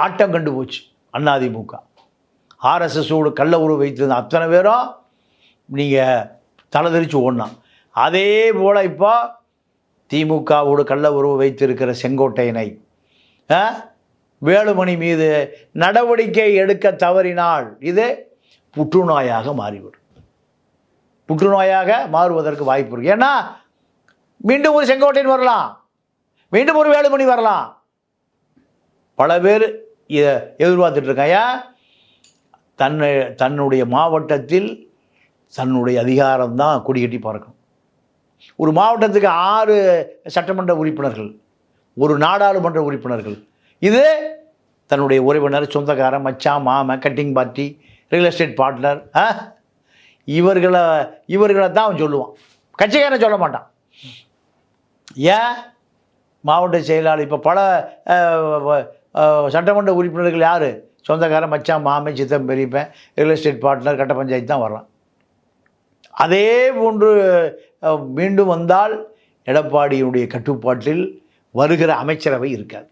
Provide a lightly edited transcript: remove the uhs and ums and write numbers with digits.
ஆட்டம் கண்டு போச்சு அதிமுக. ஆர்எஸ்எஸோடு கள்ள உறவு வைத்திருந்த அத்தனை பேரும் நீங்கள் தலைதெறிச்சு ஓடலாம். அதே போல் இப்போ திமுகவோடு கள்ள உறவு வைத்திருக்கிற செங்கோட்டையனை வேலுமணி மீது நடவடிக்கை எடுக்க தவறினால் இது புற்றுநோயாக மாறிவிடும். புற்றுநோயாக மாறுவதற்கு வாய்ப்பு இருக்கு. ஏன்னா மீண்டும் ஒரு செங்கோட்டையன் வரலாம், மீண்டும் ஒரு வேலுமணி வரலாம். பல பேர் இதை எதிர்பார்த்துட்டு இருக்காங்க. தன்னுடைய மாவட்டத்தில் தன்னுடைய அதிகாரம்தான் கொடி கட்டி பறக்கும். ஒரு மாவட்டத்துக்கு 6 சட்டமன்ற உறுப்பினர்கள், ஒரு நாடாளுமன்ற உறுப்பினர்கள். இது தன்னுடைய உறவினர், சொந்தக்காரன், மச்சான், மாமன், cutting party, real estate partner, இவர்களை தான் அவன் சொல்லுவான். கட்சிக்காரன் சொல்ல மாட்டான். ஏன்? மாவட்ட செயலாளர் இப்போ பல சட்டமன்ற உறுப்பினர்கள் யார்? சொந்தக்காரன், மச்சான், மாமன், சித்தம், பெரியப்பன், ரியல் எஸ்டேட் பார்ட்னர், கட்ட பஞ்சாயத்து தான் வர்றான். அதே போன்று மீண்டும் வந்தால் எடப்பாடியினுடைய கட்டுப்பாட்டில் வருகிற அமைச்சரவை இருக்காது.